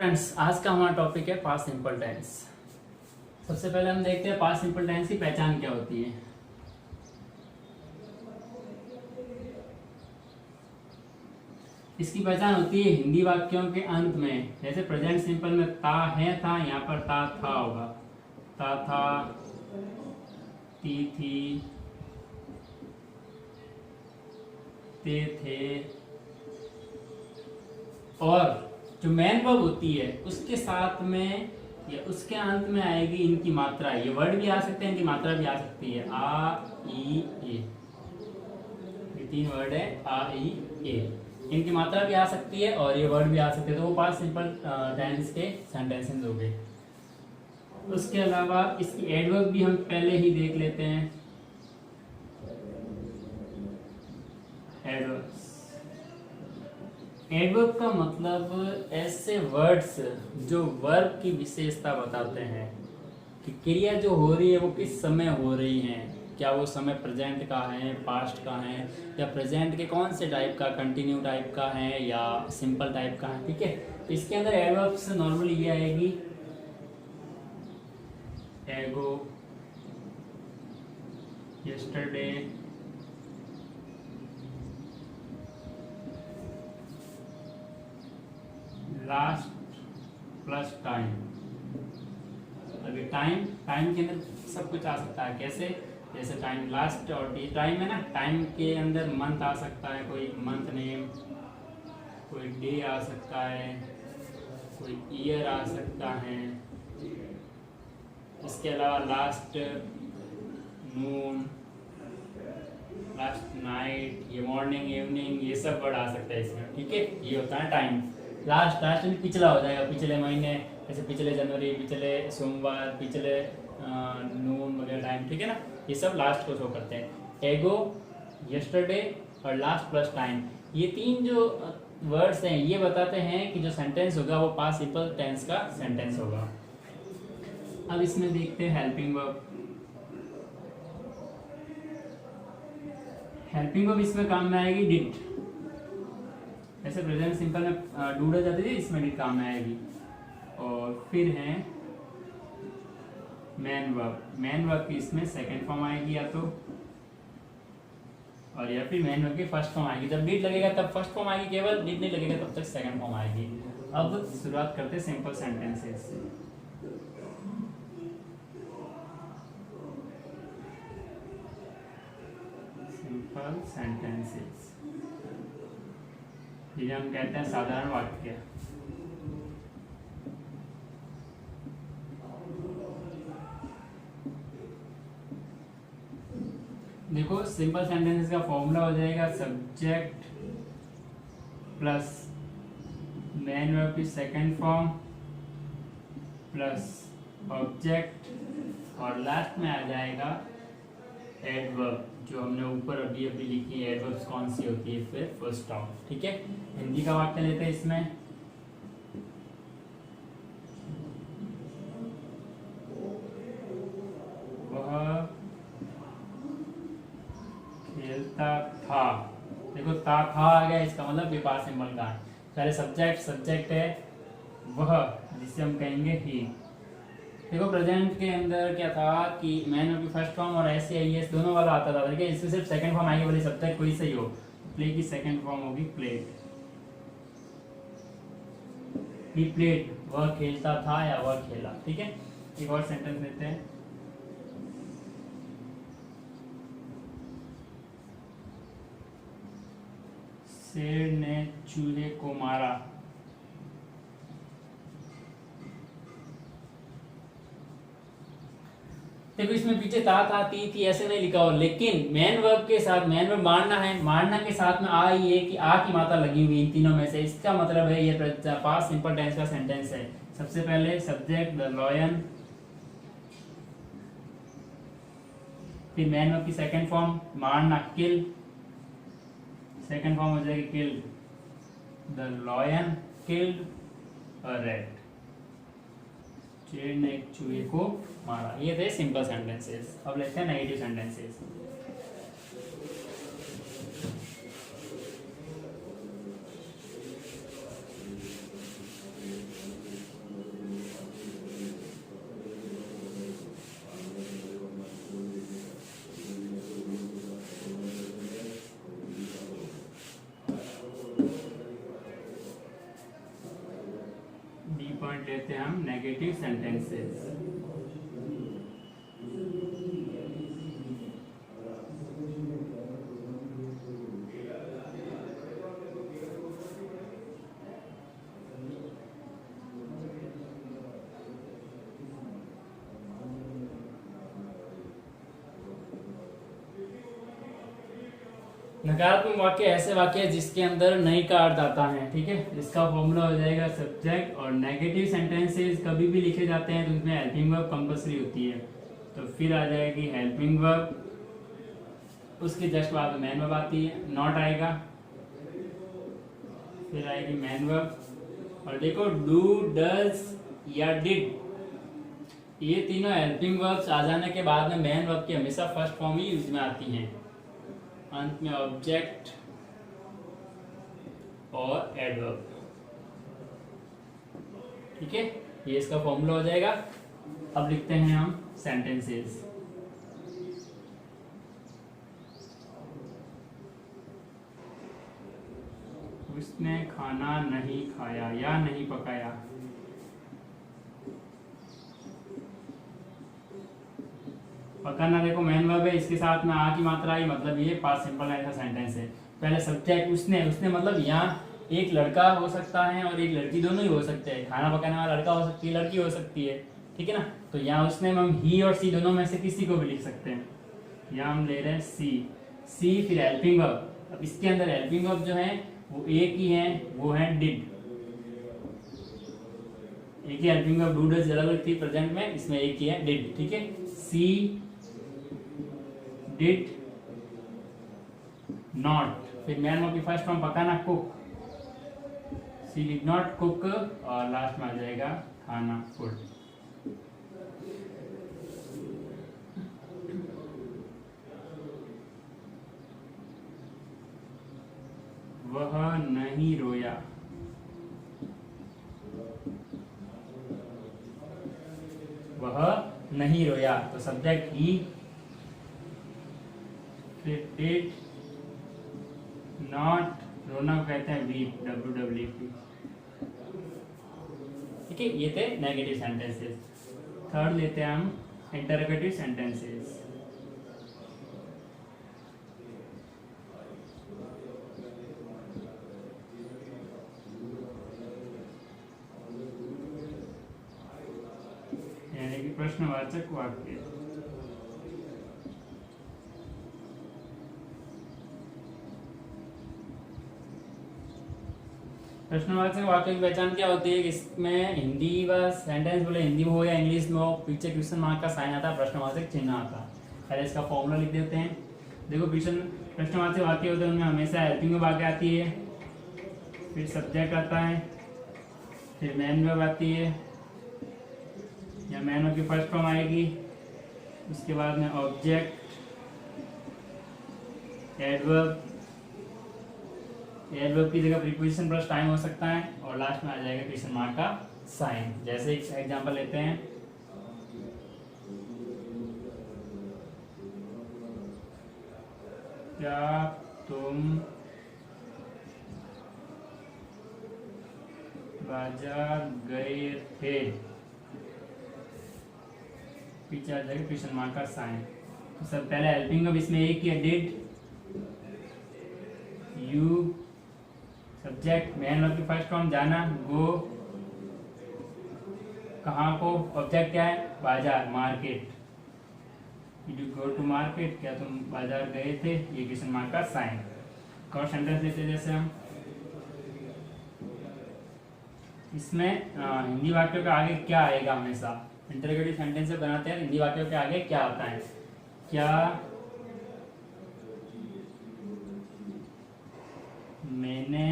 Friends, आज का हमारा टॉपिक है पास्ट सिंपल टेंस। सबसे पहले हम देखते हैं पास्ट सिंपल टेंस की पहचान क्या होती है। इसकी पहचान होती है हिंदी वाक्यों के अंत में, जैसे प्रेजेंट सिंपल में ता है था, यहाँ पर ता था होगा। ता था, ती थी, ते थे। और जो मेन वर्ब होती है उसके साथ में या उसके अंत में आएगी इनकी मात्रा। ये वर्ड भी आ सकते हैं, इनकी मात्रा भी आ सकती है। आ ई ए, ये तीन वर्ड है। आ ई ए, इनकी मात्रा भी आ सकती है और ये वर्ड भी आ सकते हैं। तो वो पास्ट सिंपल टेंस के सेंटेंसेस हो गए। उसके अलावा इसकी एडवर्ब भी हम पहले ही देख लेते हैं। एडवर्ब्स, एडवर्ब का मतलब ऐसे वर्ड्स जो वर्ब की विशेषता बताते हैं कि क्रिया जो हो रही है वो किस समय हो रही है। क्या वो समय प्रेजेंट का है, पास्ट का है, या प्रेजेंट के कौन से टाइप का, कंटिन्यू टाइप का है या सिंपल टाइप का है। ठीक है, तो इसके अंदर एडवर्ब्स नॉर्मली ये आएगी एगो, यस्टरडे, लास्ट प्लस टाइम। अभी टाइम के अंदर सब कुछ आ सकता है। कैसे? जैसे टाइम लास्ट और टाइम है ना, टाइम के अंदर मंथ आ सकता है, कोई मंथ नेम, कोई डे आ सकता है, कोई ईयर आ सकता है। इसके अलावा लास्ट नून, लास्ट नाइट, ये मॉर्निंग, इवनिंग, ये सब वर्ड आ सकता है इसमें। ठीक है, ये होता है टाइम। लास्ट में पिछला हो जाएगा, पिछले महीने, जैसे पिछले जनवरी, पिछले सोमवार, पिछले नून वगैरह टाइम। ठीक है ना, ये सब लास्ट को शो करते हैं। एगो, यस्टरडे और लास्ट प्लस टाइम, ये तीन जो वर्ड्स हैं ये बताते हैं कि जो सेंटेंस होगा वो पास्ट सिंपल टेंस का सेंटेंस होगा। अब इसमें देखते हैं हेल्पिंग वर्ब। हेल्पिंग वर्ब इसमें काम में आएगी डिड। ऐसे प्रेजेंट सिंपल में डूड हो जाती थी, इसमें डिड काम में आएगी। और फिर है मैन वर्ब। मैन वर्ब की इसमें सेकंड फॉर्म आएगी या तो, और या फिर मैन वर्ब की फर्स्ट फॉर्म आएगी। जब डिड लगेगा तब फर्स्ट फॉर्म आएगी केवल, डिड नहीं लगेगा तब तक सेकंड फॉर्म आएगी। अब शुरुआत करते हैं सिंपल सेंटेंसेस से। सिंपल सेंटेंसेस, जिन्हें हम कहते हैं साधारण वाक्य। देखो, सिंपल सेंटेंसेस का फॉर्मूला हो जाएगा सब्जेक्ट प्लस मेन वर्ब की सेकंड फॉर्म प्लस ऑब्जेक्ट और लास्ट में आ जाएगा एडवर्ब, जो हमने ऊपर अभी लिखी है। एडवर्ब्स कौन सी होती है? फिर फुल स्टॉप। ठीक है, हिंदी का वाक्य लेते हैं इसमें। वह खेलता था। देखो, था आ गया, इसका मतलब पास्ट सिंपल का है। पहले सब्जेक्ट है वह, जिसे हम कहेंगे ही। देखो, प्रेजेंट के अंदर क्या था कि मैन वर्ब की फर्स्ट फॉर्म और एस आई एस दोनों वाला आता था, लेकिन इसमें सिर्फ सेकंड फॉर्म आएगी। बोले सब्जेक्ट कोई सही हो, प्ले की सेकंड फॉर्म होगी प्लेड। ही प्लेड, वह खेलता था या वह खेला। ठीक है, एक और सेंटेंस लेते हैं। शेर ने चूहे को मारा। देखो, इसमें पीछे था थी ऐसे नहीं लिखा हो, लेकिन मेन वर्ब के साथ, मेन वर्ब मारना है, मारना के साथ में आ ही है कि आ की मात्रा लगी हुई इन तीनों में से। इसका मतलब है ये पास्ट सिंपल टेंस का सेंटेंस है। सबसे पहले सब्जेक्ट द लॉयन, फिर मेन वर्ब की सेकंड फॉर्म मारना किल, सेकंड फॉर्म हो जाएगी kill the lion killed a rat. शेर ने एक चूहे को मारा। ये थे सिंपल सेंटेंसेस। अब लेते हैं नेगेटिव सेंटेंसेस। लेते हैं हम नेगेटिव सेंटेंसेस। नकारात्मक वाक्य ऐसे वाक्य है जिसके अंदर नहीं का अर्थ आता है, ठीक है। इसका फॉर्मूला हो जाएगा सब्जेक्ट। और नेगेटिव सेंटेंसेस कभी भी लिखे जाते हैं तो उसमें हेल्पिंग वर्ब कंपल्सरी होती है, तो फिर आ जाएगी हेल्पिंग वर्ब, उसके जस्ट बाद मैन वर्ब आती है, नॉट आएगा, फिर आएगी मैन वर्ब। और देखो डू, डज या डिड, ये तीनों हेल्पिंग वर्ब्स आ जाने के बाद में मैन वर्ब की हमेशा फर्स्ट फॉर्म ही यूज में आती हैं। अंत में ऑब्जेक्ट और एडवर्ब, ठीक है। ये इसका फॉर्मूला हो जाएगा। अब लिखते हैं हम सेंटेंसेस। उसने खाना नहीं खाया या नहीं पकाया। पकाना देखो मैन वर्ब है, इसके साथ में आ की मात्रा आई, मतलब ये पास्ट सिंपल ऐसा सेंटेंस है। पहले सब्जेक्ट उसने, उसने मतलब यहाँ एक लड़का हो सकता है और एक लड़की, दोनों ही हो सकते हैं। खाना पकाने वाला लड़का हो सकती है, लड़की हो सकती है, ठीक है ना। तो यहाँ उसने हम ही और सी दोनों में से किसी को भी लिख सकते हैं। यहाँ हम ले रहे हैं सी, सी फिर हेल्पिंग वर्ब। अब इसके अंदर हेल्पिंग वर्ब जो है वो एक ही है, वो है डिड। एक ही हेल्पिंग वर्ब, डू डज अलग अलग थी प्रेजेंट में, इसमें एक ही है डिड, ठीक है। सी डिड नॉट, फिर मैन वर्ब की फर्स्ट फॉर्म पकाना cook, she did not cook, और लास्ट में आ जाएगा खाना फूड। वह नहीं रोया, वह नहीं रोया, तो सब्जेक्ट ही, फिर डिड नॉट, रोना को कहते हैं वीप, WWP, ठीक है। ये थे नेगेटिव सेंटेंसेस। थर्ड लेते हैं हम इंटरोगेटिव सेंटेंसेस। यानी कि प्रश्नवाचक वाक्य। प्रश्नवाचक वाक्य की पहचान क्या होती है? इसमें हिंदी व सेंटेंस बोले हिंदी में हो या इंग्लिश में हो, पीछे क्वेश्चन मार्क का साइन आता है, प्रश्नवाचक चिन्ह आता है। पहले इसका फॉर्मूला लिख देते हैं। देखो प्रश्नवाचक वाक्य होते हैं उनमें हमेशा हेल्पिंग वर्ब आगे आती है, फिर सब्जेक्ट आता है, फिर मैन वर्ब आती है, या मैन वर्ब की फर्स्ट फॉर्म आएगी, उसके बाद में ऑब्जेक्ट, एडवर्ब, एडवर्ब की जगह प्रीपोजिशन प्लस टाइम हो सकता है, और लास्ट में आ जाएगा क्वेश्चन मार्क का साइन। जैसे एक एग्जांपल लेते हैं, क्या तुम बाजार गए थे, पीछे आ जाएगा क्वेश्चन मार्क का साइन। तो सब पहले हेल्पिंग वर्ब इसमें एक ही है, did, you, subject, main verb की फर्स्ट फॉर्म जाना, गो, कहाँ को, ऑब्जेक्ट क्या है, बाजार, market, did you go to market, क्या तुम बाजार गए थे, ये क्वेश्चन मार्क का साइन। और सेंटेंस लेते जैसे हम, इसमें हिंदी वाक्यों के आगे क्या आएगा, हमेशा इंटरोगेटिव सेंटेंस से बनाते हैं, हिंदी वाक्यों के आगे क्या आता है, क्या मैंने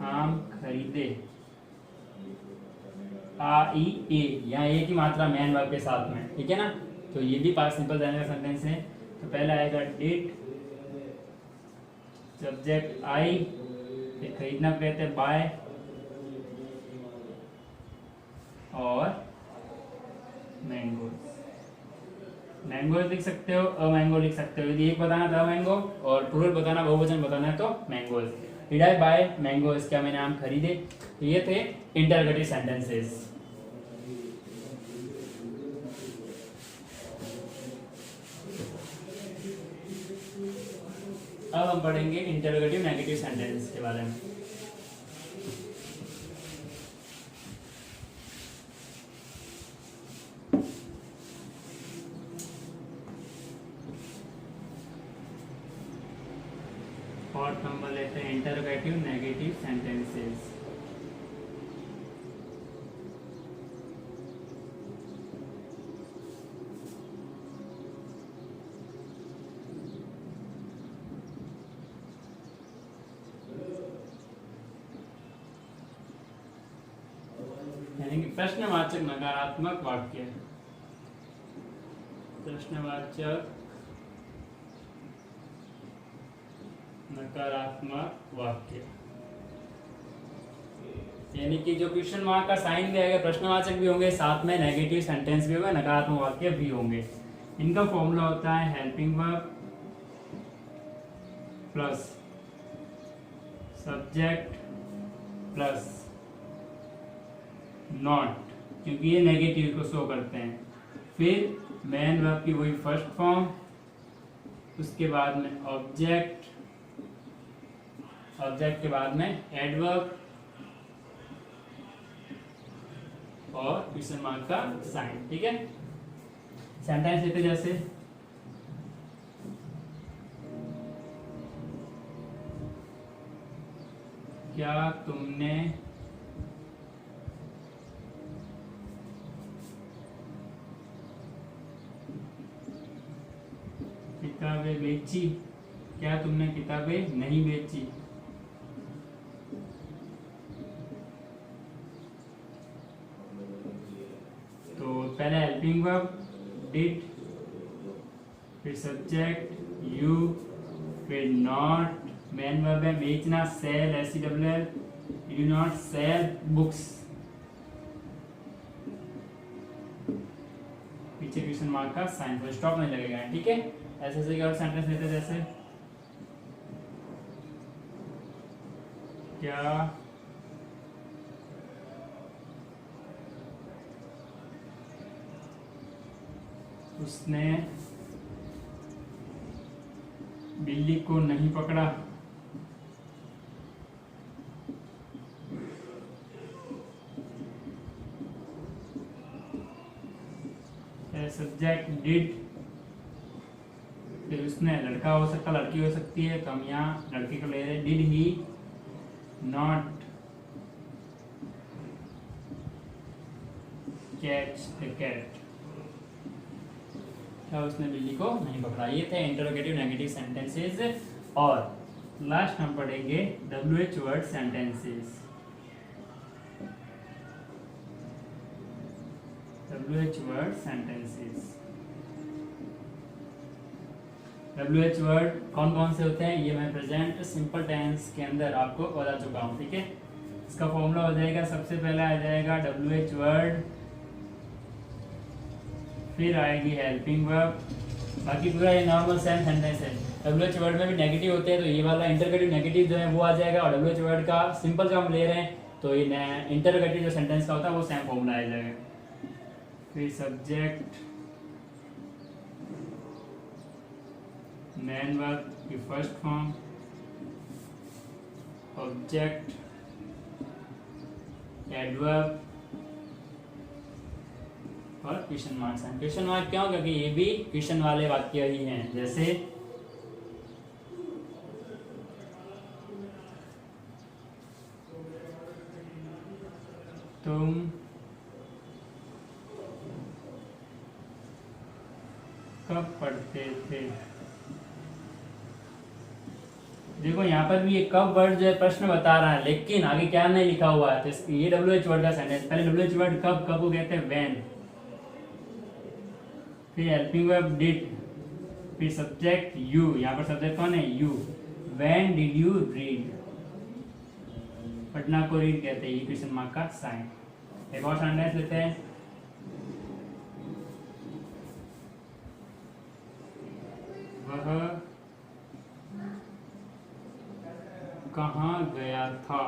आम खरीदे, आ ई ए, यहाँ ए की मात्रा मैन वर्ब के साथ में, ठीक है ना। तो ये भी पास्ट सिंपल का सेंटेंस है। तो पहला आएगा डिड, सब्जेक्ट आई, फिर खरीदना कहते हैं बाय, और मैंगोज। मैंगो लिख सकते हो, अ मैंगो लिख सकते हो। यदि एक बताना था मैंगो और प्लूरल बताना, बहुवचन बताना है तो mangoes. Did I buy mangoes, क्या मैंने आम खरीदे। तो ये थे इंटरोगेटिव सेंटेंसेस। अब हम पढ़ेंगे इंटरोगेटिव नेगेटिव सेंटेंस के बारे में। फोर्थ नंबर लेते हैं इंटरोगेटिव नेगेटिव सेंटेंसेस। यानी कि प्रश्नवाचक नकारात्मक वाक्य। प्रश्नवाचक नकारात्मक वाक्य यानी कि जो क्वेश्चन मार्क का साइन भी आएगा, प्रश्नवाचक भी होंगे, साथ में नेगेटिव सेंटेंस भी होगा, नकारात्मक वाक्य भी होंगे। इनका फॉर्मूला होता है helping verb plus subject plus not, क्योंकि ये नेगेटिव को शो करते हैं। फिर मेन वर्ब की वही फर्स्ट फॉर्म, उसके बाद में ऑब्जेक्ट, ऑब्जेक्ट के बाद में एडवर्ब और क्वेश्चन मार्क का साइन। ठीक है, सेंटेंस लेते जैसे क्या तुमने किताबें बेची, क्या तुमने किताबें नहीं बेची। तो पहले हेल्पिंग वर्ब डिड, फिर सब्जेक्ट यू, फिर नॉट, मेन वर्ब है बेचना sell, SELL, you do not sell books, पीछे क्वेश्चन मार्क का साइन, फुल स्टॉप नहीं लगेगा। ठीक है, ऐसे ऐसे और सेंटेंस लेते जैसे क्या उसने बिल्ली को नहीं पकड़ा। सब्जेक्ट डिड, फिर उसने, लड़का हो सकता लड़की हो सकती है, तो हम यहाँ लड़के को ले रहे हैं। Did he not catch the cat, क्या उसने बिल्ली को नहीं पकड़ा। ये थे इंटरोगेटिव नेगेटिव सेंटेंसेस। और लास्ट हम पढ़ेंगे WH word sentences. WH word sentences, WH word कौन कौन से होते हैं ये मैं प्रेजेंट सिंपल टेंस के अंदर आपको बता चुका हूँ। ठीक है, इसका फॉर्मूला हो जाएगा, सबसे पहले आ जाएगा WH वर्ड, फिर आएगी हेल्पिंग वर्ब, बाकी पूरा ये नॉर्मल सेम सेंटेंस है। WH वर्ड में भी नेगेटिव होते हैं, तो ये वाला इंटरोगेटिव नेगेटिव जो है वो आ जाएगा, और WH वर्ड का सिंपल जो हम ले रहे हैं तो ये इंटरोगेटिव जो सेंटेंस का होता है वो सेम फॉर्मूला आ जाएगा। फिर सब्जेक्ट, मेन वर्ब की फर्स्ट फॉर्म, ऑब्जेक्ट, एडवर्ब और क्वेश्चन मार्क्स हैं। क्वेश्चन मार्क क्यों? क्योंकि ये भी क्वेश्चन वाले वाक्य ही हैं। जैसे तुम कब पढ़ते थे। देखो यहाँ पर भी ये कब वर्ड जो है प्रश्न बता रहा है, लेकिन आगे क्या नहीं लिखा हुआ है, तो ये WH वर्ड का सेंटेंस। पहले WH वर्ड कब को कहते हैं व्हेन, फिर हेल्पिंग वर्ब डिड, फिर सब्जेक्ट यू, यहाँ पर सब्जेक्ट कौन है, you. When did you read, पढ़ना को रीड कहते हैं, ये क्वेश्चन मार्क का साइन। एक और सेंटेंस लेते हैं, वह कहाँ गया था।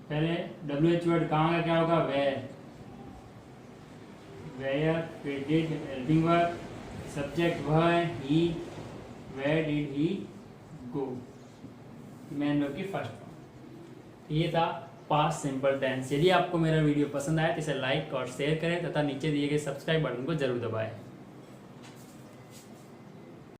पहले WH वर्ड कहाँ का क्या होगा, where, did, helping verb, subject वह है, he, where did he go, main verb की फर्स्ट फॉर्म। ये था पास्ट सिंपल टेंस। यदि आपको मेरा वीडियो पसंद आया तो इसे लाइक और शेयर करें तथा नीचे दिए गए सब्सक्राइब बटन को जरूर दबाएं।